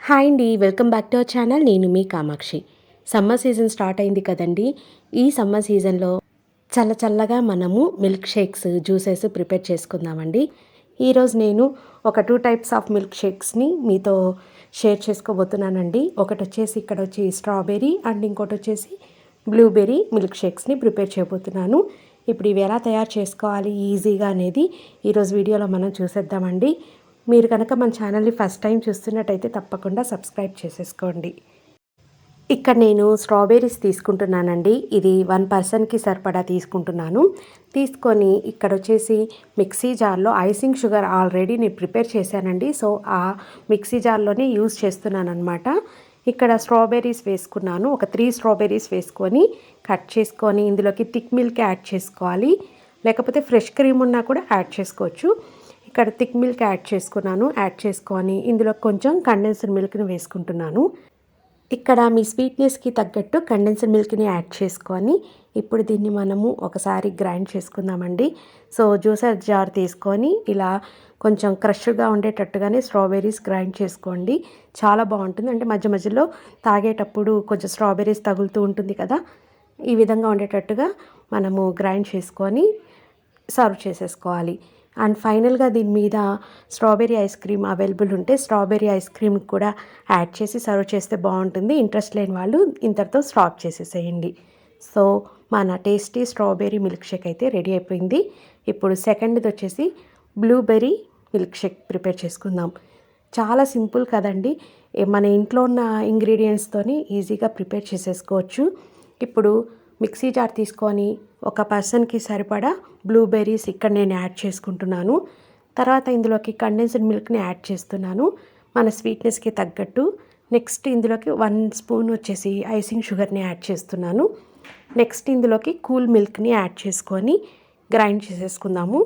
Hi అండి, welcome back to our channel. నేను మీ Kamakshi. Summer season start అయింది కదండి. ఈ సమ్మర్ సీజన్లో చల్లగా మనము మిల్క్ షేక్స్, జ్యూసెస్ ప్రిపేర్ చేసుకుందామండి. ఈరోజు నేను ఒక 2 టైప్స్ ఆఫ్ మిల్క్ షేక్స్ని మీతో షేర్ చేసుకోబోతున్నానండి. ఒకటి వచ్చేసి ఇక్కడ వచ్చి స్ట్రాబెర్రీ అండ్ ఇంకోటి వచ్చేసి బ్లూబెర్రీ మిల్క్ షేక్స్ని ప్రిపేర్ చేయబోతున్నాను. ఇప్పుడు ఇవి ఎలా తయారు చేసుకోవాలి ఈజీగా అనేది ఈరోజు వీడియోలో మనం చూసేద్దామండి. మీరు కనుక మన ఛానల్ని ఫస్ట్ టైం చూస్తున్నట్టయితే తప్పకుండా సబ్స్క్రైబ్ చేసేసుకోండి. ఇక్కడ నేను స్ట్రాబెర్రీస్ తీసుకుంటున్నానండి. ఇది 1 పర్సన్కి సరిపడా తీసుకుంటున్నాను. తీసుకొని ఇక్కడ వచ్చేసి మిక్సీ జార్లో ఐసింగ్ షుగర్ ఆల్రెడీ నేను ప్రిపేర్ చేశానండి. సో ఆ మిక్సీ జార్లోనే యూజ్ చేస్తున్నాను అనమాట. ఇక్కడ స్ట్రాబెర్రీస్ వేసుకున్నాను. ఒక 3 స్ట్రాబెర్రీస్ వేసుకొని కట్ చేసుకొని ఇందులోకి థిక్ మిల్క్ యాడ్ చేసుకోవాలి. లేకపోతే ఫ్రెష్ క్రీమ్ ఉన్నా కూడా యాడ్ చేసుకోవచ్చు. ఇక్కడ థిక్ మిల్క్ యాడ్ చేసుకున్నాను. యాడ్ చేసుకొని ఇందులో కొంచెం కండెన్స్డ్ మిల్క్ని వేసుకుంటున్నాను. ఇక్కడ మీ స్వీట్నెస్కి తగ్గట్టు కండెన్స్డ్ మిల్క్ని యాడ్ చేసుకొని ఇప్పుడు దీన్ని మనము ఒకసారి గ్రైండ్ చేసుకుందామండి. సో జ్యూసర్ జార్ తీసుకొని ఇలా కొంచెం క్రష్గా ఉండేటట్టుగానే స్ట్రాబెర్రీస్ గ్రైండ్ చేసుకోండి. చాలా బాగుంటుంది. అంటే మధ్య మధ్యలో తాగేటప్పుడు కొంచెం స్ట్రాబెర్రీస్ తగులుతూ ఉంటుంది కదా, ఈ విధంగా ఉండేటట్టుగా మనము గ్రైండ్ చేసుకొని సర్వ్ చేసేసుకోవాలి. అండ్ ఫైనల్గా దీని మీద స్ట్రాబెర్రీ ఐస్ క్రీమ్ అవైలబుల్ ఉంటే స్ట్రాబెర్రీ ఐస్ క్రీమ్ కూడా యాడ్ చేసి సర్వ్ చేస్తే బాగుంటుంది. ఇంట్రెస్ట్ లేని వాళ్ళు ఇంతటితో స్టాప్ చేసేసేయండి. సో మన టేస్టీ స్ట్రాబెర్రీ మిల్క్ షేక్ అయితే రెడీ అయిపోయింది. ఇప్పుడు సెకండ్ది వచ్చేసి బ్లూబెర్రీ మిల్క్ షేక్ ప్రిపేర్ చేసుకుందాం. చాలా సింపుల్ కదండి. మన ఇంట్లో ఉన్న ఇంగ్రీడియంట్స్తోని ఈజీగా ప్రిపేర్ చేసేసుకోవచ్చు. ఇప్పుడు మిక్సీ జార్ తీసుకొని ఒక పర్సన్కి సరిపడా బ్లూబెర్రీస్ ఇక్కడ నేను యాడ్ చేసుకుంటున్నాను. తర్వాత ఇందులోకి కండెన్స్డ్ మిల్క్ని యాడ్ చేస్తున్నాను మన స్వీట్నెస్కి తగ్గట్టు. నెక్స్ట్ ఇందులోకి 1 స్పూన్ వచ్చేసి ఐసింగ్ షుగర్ని యాడ్ చేస్తున్నాను. నెక్స్ట్ ఇందులోకి కూల్ మిల్క్ని యాడ్ చేసుకొని గ్రైండ్ చేసేసుకుందాము.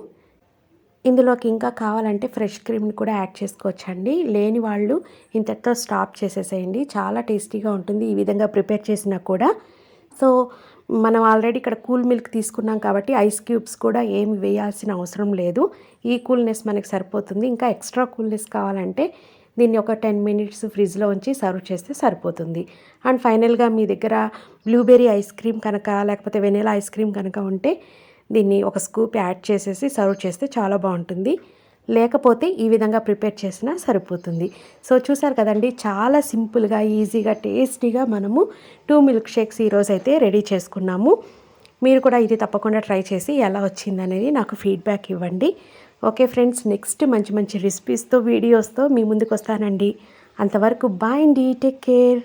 ఇందులోకి ఇంకా కావాలంటే ఫ్రెష్ క్రీమ్ని కూడా యాడ్ చేసుకోవచ్చండి. లేని వాళ్ళు ఇంతటితో స్టాప్ చేసేసేయండి. చాలా టేస్టీగా ఉంటుంది ఈ విధంగా ప్రిపేర్ చేసినా కూడా. సో మనం ఆల్రెడీ ఇక్కడ కూల్ మిల్క్ తీసుకున్నాం కాబట్టి ఐస్ క్యూబ్స్ కూడా ఏమి వేయాల్సిన అవసరం లేదు. ఈ కూల్నెస్ మనకి సరిపోతుంది. ఇంకా ఎక్స్ట్రా కూల్నెస్ కావాలంటే దీన్ని ఒక 10 మినిట్స్ ఫ్రిడ్జ్లో ఉంచి సర్వ్ చేస్తే సరిపోతుంది. అండ్ ఫైనల్గా మీ దగ్గర బ్లూబెర్రీ ఐస్ క్రీమ్ కనుక లేకపోతే వెనిలా ఐస్ క్రీమ్ కనుక ఉంటే దీన్ని ఒక స్కూప్ యాడ్ చేసేసి సర్వ్ చేస్తే చాలా బాగుంటుంది. లేకపోతే ఈ విధంగా ప్రిపేర్ చేసినా సరిపోతుంది. సో చూసారు కదండి, చాలా సింపుల్గా ఈజీగా టేస్టీగా మనము 2 మిల్క్ షేక్స్ ఈరోజు అయితే రెడీ చేసుకున్నాము. మీరు కూడా ఇది తప్పకుండా ట్రై చేసి ఎలా వచ్చిందనేది నాకు ఫీడ్బ్యాక్ ఇవ్వండి. ఓకే ఫ్రెండ్స్, నెక్స్ట్ మంచి మంచి రెసిపీస్తో వీడియోస్తో మీ ముందుకు వస్తానండి. అంతవరకు బాయ్ అండి, టేక్ కేర్.